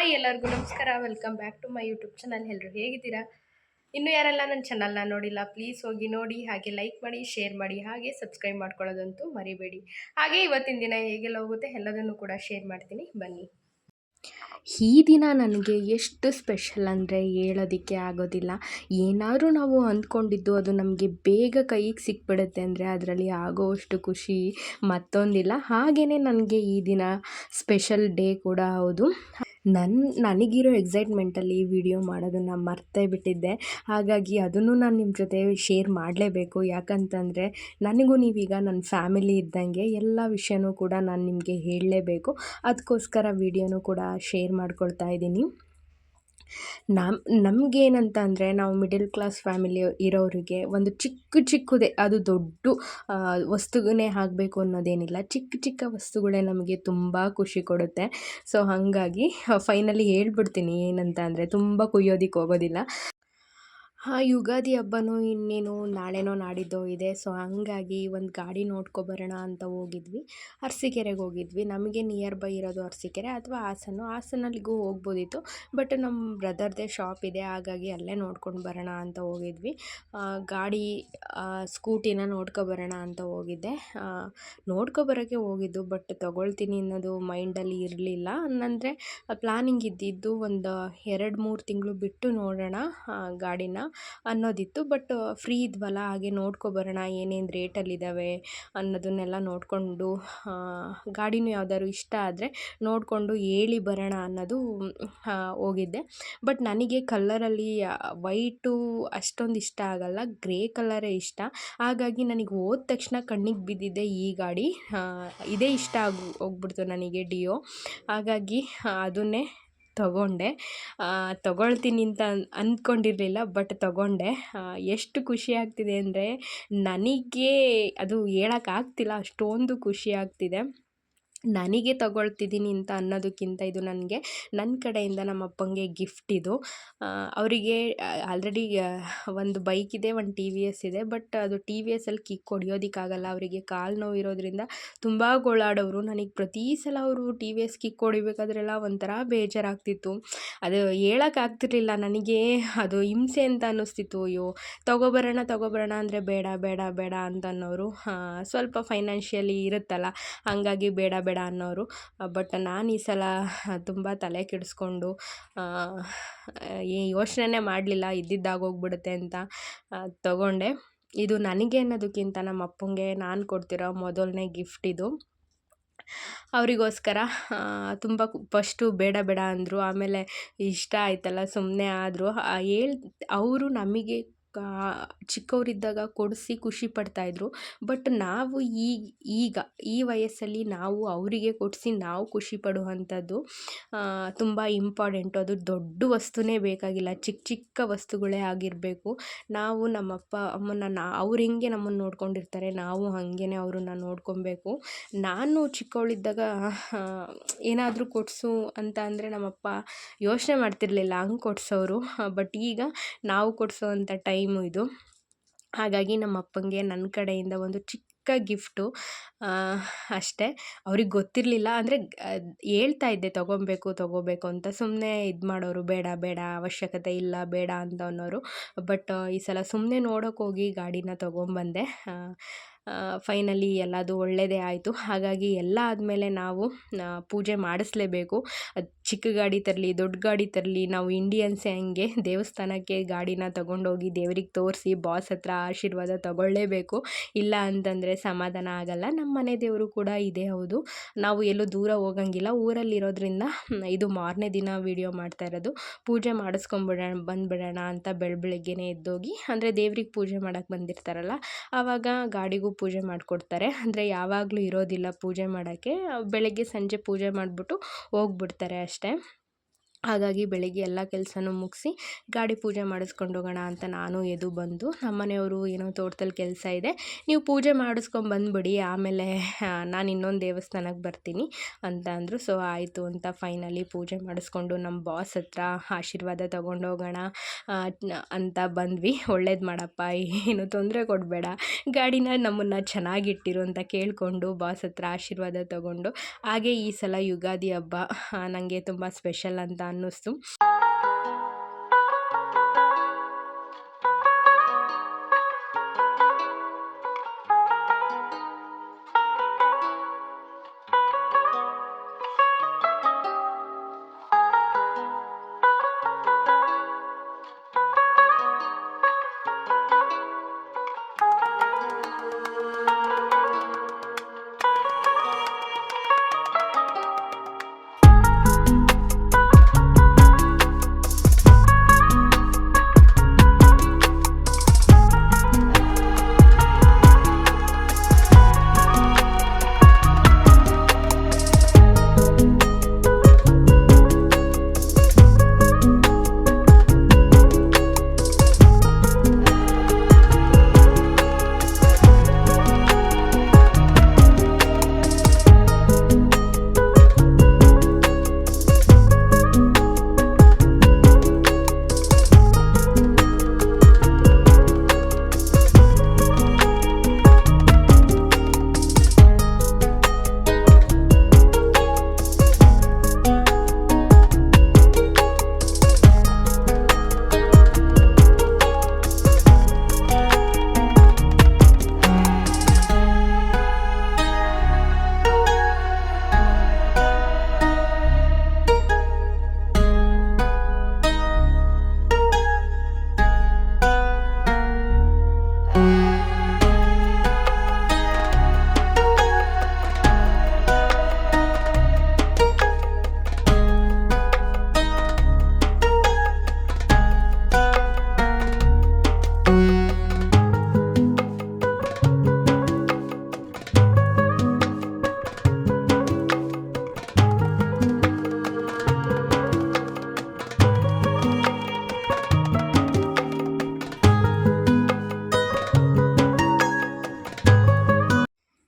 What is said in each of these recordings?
Hi ಎಲ್ಲರಿಗೂ ನಮಸ್ಕಾರ. Welcome back to my YouTube channel. ಎಲ್ಲರೂ ಹೇಗಿದ್ದೀರಾ? ಇನ್ನೂ ಯಾರೆಲ್ಲ ನನ್ನ ಚಾನಲ್ನ ನೋಡಿಲ್ಲ ಪ್ಲೀಸ್ ಹೋಗಿ ನೋಡಿ, ಹಾಗೆ ಲೈಕ್ ಮಾಡಿ, ಶೇರ್ ಮಾಡಿ, ಹಾಗೆ ಸಬ್ಸ್ಕ್ರೈಬ್ ಮಾಡ್ಕೊಳ್ಳೋದಂತೂ ಮರಿಬೇಡಿ. ಹಾಗೆ ಇವತ್ತಿನ ದಿನ ಹೇಗೆಲ್ಲ ಹೋಗುತ್ತೆ ಎಲ್ಲದನ್ನು ಕೂಡ ಶೇರ್ ಮಾಡ್ತೀನಿ, ಬನ್ನಿ. ಈ ದಿನ ನನಗೆ ಎಷ್ಟು ಸ್ಪೆಷಲ್ ಅಂದರೆ ಹೇಳೋದಕ್ಕೆ ಆಗೋದಿಲ್ಲ. ಏನಾದರೂ ನಾವು ಅಂದ್ಕೊಂಡಿದ್ದು ಅದು ನಮಗೆ ಬೇಗ ಕೈಗೆ ಸಿಕ್ಬಿಡುತ್ತೆ ಅಂದರೆ ಅದರಲ್ಲಿ ಆಗೋವಷ್ಟು ಖುಷಿ ಮತ್ತೊಂದಿಲ್ಲ. ಹಾಗೆಯೇ ನನಗೆ ಈ ದಿನ ಸ್ಪೆಷಲ್ ಡೇ ಕೂಡ ಹೌದು. ನನಗಿರೋ ಎಕ್ಸೈಟ್ಮೆಂಟಲ್ಲಿ ವಿಡಿಯೋ ಮಾಡೋದನ್ನು ಮರ್ತೇ ಬಿಟ್ಟಿದ್ದೆ. ಹಾಗಾಗಿ ಅದನ್ನು ನಾನು ನಿಮ್ಮ ಜೊತೆ ಶೇರ್ ಮಾಡಲೇಬೇಕು. ಯಾಕಂತಂದರೆ ನನಗೂ ನೀವೀಗ ನನ್ನ ಫ್ಯಾಮಿಲಿ ಇದ್ದಂಗೆ, ಎಲ್ಲ ವಿಷಯನೂ ಕೂಡ ನಾನು ನಿಮಗೆ ಹೇಳಲೇಬೇಕು. ಅದಕ್ಕೋಸ್ಕರ ವಿಡಿಯೋನೂ ಕೂಡ ಶೇರ್ ಮಾಡ್ಕೊಳ್ತಾ ಇದ್ದೀನಿ. ನಮಗೇನಂತ ಅಂದರೆ, ನಾವು ಮಿಡಲ್ ಕ್ಲಾಸ್ ಫ್ಯಾಮಿಲಿ ಇರೋರಿಗೆ ಒಂದು ಚಿಕ್ಕದೇ, ಅದು ದೊಡ್ಡ ವಸ್ತುವೇ ಆಗಬೇಕು ಅನ್ನೋದೇನಿಲ್ಲ. ಚಿಕ್ಕ ವಸ್ತುಗಳೇ ನಮಗೆ ತುಂಬ ಖುಷಿ ಕೊಡುತ್ತೆ. ಸೊ ಹಾಗಾಗಿ ಫೈನಲಿ ಹೇಳ್ಬಿಡ್ತೀನಿ ಏನಂತ ಅಂದರೆ, ತುಂಬ ಕುಯ್ಯೋದಕ್ಕೆ ಹೋಗೋದಿಲ್ಲ. ಯುಗಾದಿ ಹಬ್ಬನೂ ಇನ್ನೇನು ನಾಳೆನೋ ನಾಡಿದ್ದೋ ಇದೆ. ಸೊ ಹಂಗಾಗಿ ಒಂದು ಗಾಡಿ ನೋಡ್ಕೊಬರೋಣ ಅಂತ ಹೋಗಿದ್ವಿ. ಅರಸೀಕೆರೆಗೆ ಹೋಗಿದ್ವಿ. ನಮಗೆ ನಿಯರ್ ಬೈ ಇರೋದು ಅರಸೀಕೆರೆ ಅಥವಾ ಹಾಸನಲ್ಲಿಗೂ ಹೋಗ್ಬೋದಿತ್ತು. ಬಟ್ ನಮ್ಮ ಬ್ರದರ್ದೇ ಶಾಪ್ ಇದೆ, ಹಾಗಾಗಿ ಅಲ್ಲೇ ನೋಡ್ಕೊಂಡು ಬರೋಣ ಅಂತ ಹೋಗಿದ್ವಿ. ಗಾಡಿ ಸ್ಕೂಟಿನ ನೋಡ್ಕೊಬರೋಣ ಅಂತ ಹೋಗಿದ್ದೆ. ನೋಡ್ಕೊಬರೋಕ್ಕೆ ಹೋಗಿದ್ದು, ಬಟ್ ತೊಗೊಳ್ತೀನಿ ಅನ್ನೋದು ಮೈಂಡಲ್ಲಿ ಇರಲಿಲ್ಲ. ಅಂದರೆ ಪ್ಲ್ಯಾನಿಂಗ್ ಇದ್ದಿದ್ದು ಒಂದು 2-3 ತಿಂಗಳು ಬಿಟ್ಟು ನೋಡೋಣ ಗಾಡಿನ ಅನ್ನೋದಿತ್ತು. ಬಟ್ ಫ್ರೀ ಇದ್ವಲ್ಲ, ಹಾಗೆ ನೋಡ್ಕೊಬರೋಣ ಏನೇನು ರೇಟಲ್ಲಿದ್ದಾವೆ ಅನ್ನೋದನ್ನೆಲ್ಲ ನೋಡಿಕೊಂಡು, ಗಾಡಿನೂ ಯಾವ್ದಾದ್ರು ಇಷ್ಟ ಆದರೆ ನೋಡಿಕೊಂಡು ಹೇಳಿ ಬರೋಣ ಅನ್ನೋದು ಹೋಗಿದ್ದೆ. ಬಟ್ ನನಗೆ ಕಲ್ಲರಲ್ಲಿ ವೈಟು ಅಷ್ಟೊಂದು ಇಷ್ಟ ಆಗಲ್ಲ, ಗ್ರೇ ಕಲರೇ ಇಷ್ಟ. ಹಾಗಾಗಿ ನನಗೆ ಹೋದ ತಕ್ಷಣ ಕಣ್ಣಿಗೆ ಬಿದ್ದಿದ್ದೆ ಈ ಗಾಡಿ. ಇದೇ ಇಷ್ಟ ಹೋಗ್ಬಿಡ್ತು ನನಗೆ, ಡಿಯೋ. ಹಾಗಾಗಿ ಅದನ್ನೇ ತೊಗೊಳ್ತೀನಿ ಅಂತ ಅಂದ್ಕೊಂಡಿರಲಿಲ್ಲ, ಬಟ್ ತೊಗೊಂಡೆ. ಎಷ್ಟು ಖುಷಿ ಆಗ್ತಿದೆ ಅಂದರೆ ನನಗೆ ಅದು ಹೇಳೋಕ್ಕಾಗ್ತಿಲ್ಲ, ಅಷ್ಟೊಂದು ಖುಷಿ ಆಗ್ತಿದೆ. ನನಗೆ ತೊಗೊಳ್ತಿದ್ದೀನಿ ಅಂತ ಅನ್ನೋದಕ್ಕಿಂತ ಇದು ನನಗೆ ನನ್ನ ಕಡೆಯಿಂದ ನಮ್ಮ ಅಪ್ಪಂಗೆ ಗಿಫ್ಟ್ ಇದು. ಅವರಿಗೆ ಆಲ್ರೆಡಿ ಒಂದು ಬೈಕ್ ಇದೆ, ಒಂದು TVS ಇದೆ. ಬಟ್ ಅದು TVSಲ್ಲಿ ಕಿಕ್ ಹೊಡಿಯೋದಕ್ಕಾಗಲ್ಲ, ಅವರಿಗೆ ಕಾಲು ನೋವು ಇರೋದ್ರಿಂದ ತುಂಬ ಗೋಳಾಡೋರು. ನನಗೆ ಪ್ರತಿ ಸಲ ಅವರು TVS ಕಿಕ್ ಹೊಡಿಬೇಕಾದ್ರೆಲ್ಲ ಒಂಥರ ಬೇಜಾರಾಗ್ತಿತ್ತು. ಅದು ಹೇಳೋಕ್ಕಾಗ್ತಿರ್ಲಿಲ್ಲ ನನಗೆ, ಅದು ಹಿಂಸೆ ಅಂತ ಅನ್ನಿಸ್ತಿತ್ತು. ಅಯ್ಯೋ ತೊಗೊಬರೋಣ ಅಂದರೆ ಬೇಡ ಬೇಡ ಬೇಡ ಅಂತ ಅನ್ನೋರು. ಸ್ವಲ್ಪ ಫೈನಾನ್ಷಿಯಲಿ ಇರುತ್ತಲ್ಲ, ಹಾಗಾಗಿ ಬೇಡ ಅನ್ನೋರು. ಬಟ್ ನಾನು ಈ ಸಲ ತುಂಬ ತಲೆ ಕೆಡಿಸ್ಕೊಂಡು ಯೋಚನೆ ಮಾಡಲಿಲ್ಲ, ಇದ್ದಿದ್ದಾಗೋಗ್ಬಿಡುತ್ತೆ ಅಂತ ತೊಗೊಂಡೆ. ಇದು ನನಗೆ ಅನ್ನೋದಕ್ಕಿಂತ ನಮ್ಮ ಅಪ್ಪಂಗೆ ನಾನು ಕೊಡ್ತಿರೋ ಮೊದಲನೇ ಗಿಫ್ಟ್ ಇದು. ಅವರಿಗೋಸ್ಕರ ತುಂಬ ಫಸ್ಟು ಬೇಡ ಅಂದರು, ಆಮೇಲೆ ಇಷ್ಟ ಆಯ್ತಲ್ಲ ಸುಮ್ಮನೆ ಆದರು. ಅವರು ನಮಗೆ ಚಿಕ್ಕವರಿದ್ದಾಗ ಕೊಡಿಸಿ ಖುಷಿ ಪಡ್ತಾಯಿದ್ರು. ಬಟ್ ನಾವು ಈಗ ಈ ವಯಸ್ಸಲ್ಲಿ ನಾವು ಅವರಿಗೆ ಕೊಡಿಸಿ ನಾವು ಖುಷಿ ಪಡುವಂಥದ್ದು ತುಂಬ ಇಂಪಾರ್ಟೆಂಟು. ಅದು ದೊಡ್ಡ ವಸ್ತುನೇ ಬೇಕಾಗಿಲ್ಲ, ಚಿಕ್ಕ ವಸ್ತುಗಳೇ ಆಗಿರಬೇಕು. ನಾವು ನಮ್ಮ ಅಪ್ಪ ಅಮ್ಮನ ಅವ್ರು ಹೆಂಗೆ ನಮ್ಮನ್ನು ನೋಡ್ಕೊಂಡಿರ್ತಾರೆ, ನಾವು ಹಾಗೇ ಅವ್ರನ್ನ ನೋಡ್ಕೊಬೇಕು. ನಾನು ಚಿಕ್ಕವಳಿದ್ದಾಗ ಏನಾದರೂ ಕೊಡಿಸು ಅಂತ ಅಂದರೆ ನಮ್ಮಪ್ಪ ಯೋಚನೆ ಮಾಡ್ತಿರ್ಲಿಲ್ಲ, ಹಂಗೆ ಕೊಡಿಸೋರು. ಬಟ್ ಈಗ ನಾವು ಕೊಡಿಸೋವಂಥ ಟೈಮು ಇದು. ಹಾಗಾಗಿ ನಮ್ಮ ಅಪ್ಪಂಗೆ ನನ್ನ ಕಡೆಯಿಂದ ಒಂದು ಚಿಕ್ಕ ಗಿಫ್ಟು ಅಷ್ಟೇ. ಅವ್ರಿಗೆ ಗೊತ್ತಿರಲಿಲ್ಲ, ಅಂದರೆ ಹೇಳ್ತಾ ಇದ್ದೆ ತೊಗೋಬೇಕು ಅಂತ. ಸುಮ್ಮನೆ ಇದು ಮಾಡೋರು, ಬೇಡ ಅವಶ್ಯಕತೆ ಇಲ್ಲ ಬೇಡ ಅಂತ ಅನ್ನೋರು. ಬಟ್ ಈ ಸಲ ಸುಮ್ಮನೆ ನೋಡೋಕ್ಕೋಗಿ ಗಾಡಿನ ತೊಗೊಂಬಂದೆ. ಫೈನಲಿ ಎಲ್ಲದು ಒಳ್ಳೆಯದೇ ಆಯಿತು. ಹಾಗಾಗಿ ಎಲ್ಲ ಆದಮೇಲೆ ನಾವು ಪೂಜೆ ಮಾಡಿಸ್ಲೇಬೇಕು. ಚಿಕ್ಕ ಗಾಡಿ ತರಲಿ ದೊಡ್ಡ ಗಾಡಿ ತರಲಿ, ನಾವು ಇಂಡಿಯನ್ಸೇ ಹಂಗೆ ದೇವಸ್ಥಾನಕ್ಕೆ ಗಾಡಿನ ತೊಗೊಂಡೋಗಿ ದೇವ್ರಿಗೆ ತೋರಿಸಿ ಬಾಸ್ ಹತ್ರ ಆಶೀರ್ವಾದ ತೊಗೊಳ್ಳೇಬೇಕು. ಇಲ್ಲ ಅಂತಂದರೆ ಸಮಾಧಾನ ಆಗಲ್ಲ. ನಮ್ಮ ಮನೆ ದೇವರು ಕೂಡ ಇದೇ ಹೌದು. ನಾವು ಎಲ್ಲೂ ದೂರ ಹೋಗಂಗಿಲ್ಲ, ಊರಲ್ಲಿರೋದ್ರಿಂದ ಇದು ಮಾರನೇ ದಿನ ವಿಡಿಯೋ ಮಾಡ್ತಾ ಇರೋದು. ಪೂಜೆ ಬಂದುಬಿಡೋಣ ಅಂತ ಬೆಳಗ್ಗೆನೇ ಎದ್ದೋಗಿ, ಅಂದರೆ ದೇವ್ರಿಗೆ ಪೂಜೆ ಮಾಡೋಕ್ಕೆ ಬಂದಿರ್ತಾರಲ್ಲ, ಆವಾಗ ಗಾಡಿಗೂ ಪೂಜೆ ಮಾಡಿಕೊಡ್ತಾರೆ. ಅಂದರೆ ಯಾವಾಗಲೂ ಇರೋದಿಲ್ಲ ಪೂಜೆ ಮಾಡೋಕ್ಕೆ, ಬೆಳಗ್ಗೆ ಸಂಜೆ ಪೂಜೆ ಮಾಡಿಬಿಟ್ಟು ಹೋಗ್ಬಿಡ್ತಾರೆ ಅಷ್ಟೇ. ಹಾಗಾಗಿ ಬೆಳಗ್ಗೆ ಎಲ್ಲ ಕೆಲಸನೂ ಮುಗಿಸಿ ಗಾಡಿ ಪೂಜೆ ಮಾಡಿಸ್ಕೊಂಡು ಹೋಗೋಣ ಅಂತ ನಾನು ಬಂದು, ನಮ್ಮ ಮನೆಯವರು ಏನೋ ತೋಟದಲ್ಲಿ ಕೆಲಸ ಇದೆ, ನೀವು ಪೂಜೆ ಮಾಡಿಸ್ಕೊಂಬಂದ್ಬಿಡಿ, ಆಮೇಲೆ ನಾನು ಇನ್ನೊಂದು ದೇವಸ್ಥಾನಕ್ಕೆ ಬರ್ತೀನಿ ಅಂತ ಅಂದರು. ಸೊ ಆಯಿತು ಅಂತ ಫೈನಲಿ ಪೂಜೆ ಮಾಡಿಸ್ಕೊಂಡು ನಮ್ಮ ಬಾಸ್ ಹತ್ರ ಆಶೀರ್ವಾದ ತೊಗೊಂಡೋಗೋಣ ಅಂತ ಬಂದ್ವಿ. ಒಳ್ಳೇದು ಮಾಡಪ್ಪ, ಏನು ತೊಂದರೆ ಕೊಡಬೇಡ, ಗಾಡಿನ ನಮ್ಮನ್ನು ಚೆನ್ನಾಗಿಟ್ಟಿರು ಅಂತ ಕೇಳಿಕೊಂಡು ಬಾಸ್ ಹತ್ರ ಆಶೀರ್ವಾದ ತೊಗೊಂಡು, ಹಾಗೆ ಈ ಸಲ ಯುಗಾದಿ ಹಬ್ಬ ನನಗೆ ತುಂಬ ಸ್ಪೆಷಲ್ ಅಂತ ಅನ್ನಿಸ್ತು.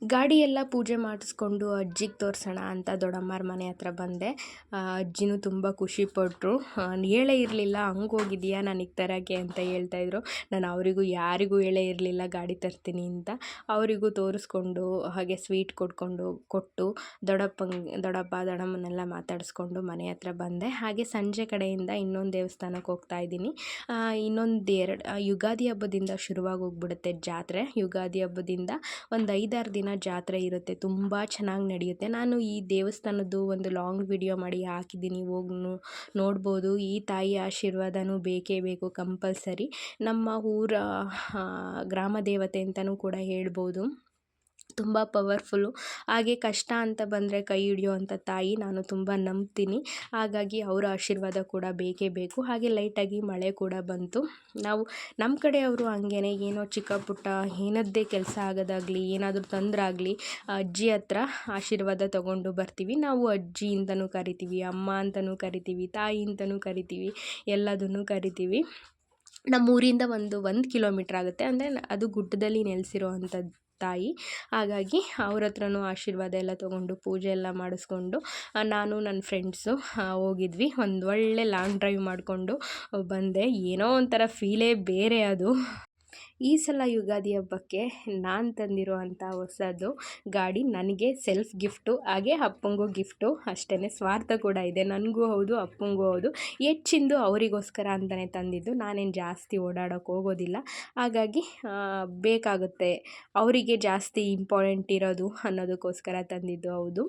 ಗಾಡಿ ಎಲ್ಲ ಪೂಜೆ ಮಾಡಿಸ್ಕೊಂಡು ಅಜ್ಜಿಗೆ ತೋರಿಸೋಣ ಅಂತ ದೊಡ್ಡಮ್ಮರ ಮನೆ ಹತ್ರ ಬಂದೆ. ಅಜ್ಜಿನೂ ತುಂಬ ಖುಷಿಪಟ್ಟರು. ಹೇಳೇ ಇರಲಿಲ್ಲ, ಹಂಗೆ ಹೋಗಿದ್ದೀಯಾ ನನಗೆ ತರೋಕ್ಕೆ ಅಂತ ಹೇಳ್ತಾಯಿದ್ರು. ನಾನು ಅವರಿಗೂ ಯಾರಿಗೂ ಹೇಳೇ ಇರಲಿಲ್ಲ ಗಾಡಿ ತರ್ತೀನಿ ಅಂತ. ಅವರಿಗೂ ತೋರಿಸ್ಕೊಂಡು ಹಾಗೆ ಸ್ವೀಟ್ ಕೊಟ್ಟು ದೊಡ್ಡಪ್ಪ ದೊಡ್ಡಮ್ಮನೆಲ್ಲ ಮಾತಾಡಿಸ್ಕೊಂಡು ಮನೆ ಹತ್ರ ಬಂದೆ. ಹಾಗೆ ಸಂಜೆ ಕಡೆಯಿಂದ ಇನ್ನೊಂದು ದೇವಸ್ಥಾನಕ್ಕೆ ಹೋಗ್ತಾ ಇದ್ದೀನಿ. ಯುಗಾದಿ ಹಬ್ಬದಿಂದ ಶುರುವಾಗಿ ಹೋಗ್ಬಿಡುತ್ತೆ ಜಾತ್ರೆ. ಯುಗಾದಿ ಹಬ್ಬದಿಂದ ಒಂದು 5-6 ದಿನ ಜಾತ್ರೆ ಇರುತ್ತೆ. ತುಂಬ ಚೆನ್ನಾಗಿ ನಡೆಯುತ್ತೆ. ನಾನು ಈ ದೇವಸ್ಥಾನದ್ದು ಒಂದು ಲಾಂಗ್ ವಿಡಿಯೋ ಮಾಡಿ ಹಾಕಿದ್ದೀನಿ, ಹೋಗಿ ನೋಡ್ಬೋದು. ಈ ತಾಯಿ ಆಶೀರ್ವಾದನೂ ಬೇಕೇ ಬೇಕು, ಕಂಪಲ್ಸರಿ. ನಮ್ಮ ಊರ ಗ್ರಾಮ ದೇವತೆ ಅಂತಲೂ ಕೂಡ ಹೇಳ್ಬೋದು. ತುಂಬ ಪವರ್ಫುಲ್ಲು. ಹಾಗೆ ಕಷ್ಟ ಅಂತ ಬಂದರೆ ಕೈ ಹಿಡಿಯೋವಂಥ ತಾಯಿ ನಾನು ತುಂಬ ನಂಬ್ತೀನಿ. ಹಾಗಾಗಿ ಅವರ ಆಶೀರ್ವಾದ ಕೂಡ ಬೇಕೇ ಬೇಕು. ಹಾಗೆ ಲೈಟಾಗಿ ಮಳೆ ಕೂಡ ಬಂತು. ನಮ್ಮ ಕಡೆಯವರು ಹಂಗೇ ಏನೋ ಚಿಕ್ಕ ಪುಟ್ಟ ಏನದ್ದೇ ಕೆಲಸ ಆಗೋದಾಗಲಿ, ಏನಾದರೂ ತೊಂದರೆ ಆಗಲಿ ಅಜ್ಜಿ ಹತ್ರ ಆಶೀರ್ವಾದ ತೊಗೊಂಡು ಬರ್ತೀವಿ. ನಾವು ಅಜ್ಜಿ ಅಂತಲೂ ಕರಿತೀವಿ, ಅಮ್ಮ ಅಂತಲೂ ಕರಿತೀವಿ, ತಾಯಿ ಅಂತಲೂ ಕರಿತೀವಿ, ಎಲ್ಲದನ್ನು ಕರಿತೀವಿ. ನಮ್ಮೂರಿಂದ 1 ಕಿಲೋಮೀಟ್ರ್ ಆಗುತ್ತೆ. ಅಂದರೆ ಅದು ಗುಡ್ಡದಲ್ಲಿ ನೆಲೆಸಿರೋ ಅಂಥದ್ದು ತಾಯಿ. ಹಾಗಾಗಿ ಅವ್ರ ಹತ್ರನೂ ಆಶೀರ್ವಾದ ಎಲ್ಲ ತೊಗೊಂಡು ಪೂಜೆ ಎಲ್ಲ ಮಾಡಿಸ್ಕೊಂಡು ನಾನು ನನ್ನ ಫ್ರೆಂಡ್ಸು ಹೋಗಿದ್ವಿ. ಒಂದು ಒಳ್ಳೆ ಲಾಂಗ್ ಡ್ರೈವ್ ಮಾಡಿಕೊಂಡು ಬಂದೆ. ಏನೋ ಒಂಥರ ಫೀಲೇ ಬೇರೆ ಅದು. ಈ ಸಲ ಯುಗಾದಿ ಹಬ್ಬಕ್ಕೆ ನಾನು ತಂದಿರೋ ಅಂಥ ಹೊಸದು ಗಾಡಿ ನನಗೆ ಸೆಲ್ಫ್ ಗಿಫ್ಟು, ಹಾಗೆ ಅಪ್ಪಂಗೂ ಗಿಫ್ಟು. ಅಷ್ಟೇ, ಸ್ವಾರ್ಥ ಕೂಡ ಇದೆ. ನನಗೂ ಹೌದು, ಅಪ್ಪಂಗೂ ಹೌದು. ಹೆಚ್ಚಿಂದು ಅವರಿಗೋಸ್ಕರ ಅಂತಲೇ ತಂದಿದ್ದು. ನಾನೇನು ಜಾಸ್ತಿ ಓಡಾಡೋಕ್ಕೆ ಹೋಗೋದಿಲ್ಲ. ಹಾಗಾಗಿ ಬೇಕಾಗುತ್ತೆ, ಅವರಿಗೆ ಜಾಸ್ತಿ ಇಂಪಾರ್ಟೆಂಟ್ ಇರೋದು ಅನ್ನೋದಕ್ಕೋಸ್ಕರ ತಂದಿದ್ದು. ಹೌದು.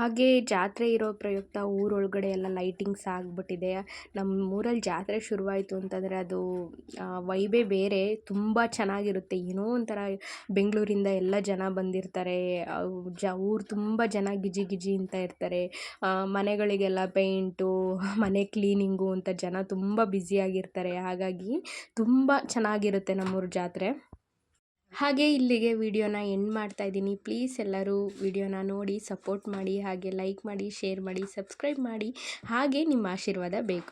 ಹಾಗೆ ಜಾತ್ರೆ ಇರೋ ಪ್ರಯುಕ್ತ ಊರೊಳಗಡೆ ಎಲ್ಲ ಲೈಟಿಂಗ್ಸ್ ಆಗಿಬಿಟ್ಟಿದೆ. ನಮ್ಮೂರಲ್ಲಿ ಜಾತ್ರೆ ಶುರುವಾಯಿತು ಅಂತಂದರೆ ಅದು ವೈಬೇ ಬೇರೆ. ತುಂಬ ಚೆನ್ನಾಗಿರುತ್ತೆ. ಏನೋ ಒಂಥರ ಬೆಂಗಳೂರಿಂದ ಎಲ್ಲ ಜನ ಬಂದಿರ್ತಾರೆ. ಊರು ತುಂಬ ಜನ ಗಿಜಿ ಗಿಜಿ ಅಂತ ಇರ್ತಾರೆ. ಮನೆಗಳಿಗೆಲ್ಲ ಪೇಂಟು, ಮನೆ ಕ್ಲೀನಿಂಗು ಅಂತ ಜನ ತುಂಬ ಬ್ಯುಸಿಯಾಗಿರ್ತಾರೆ. ಹಾಗಾಗಿ ತುಂಬ ಚೆನ್ನಾಗಿರುತ್ತೆ ನಮ್ಮೂರ ಜಾತ್ರೆ. ಹಾಗೆ ಇಲ್ಲಿಗೆ ವಿಡಿಯೋನ ಎಂಡ್ ಮಾಡ್ತಾ ಇದ್ದೀನಿ. ಪ್ಲೀಸ್ ಎಲ್ಲರೂ ವಿಡಿಯೋನ ನೋಡಿ ಸಪೋರ್ಟ್ ಮಾಡಿ, ಹಾಗೆ ಲೈಕ್ ಮಾಡಿ, ಶೇರ್ ಮಾಡಿ, ಸಬ್ಸ್ಕ್ರೈಬ್ ಮಾಡಿ, ಹಾಗೆ ನಿಮ್ಮ ಆಶೀರ್ವಾದ ಬೇಕು.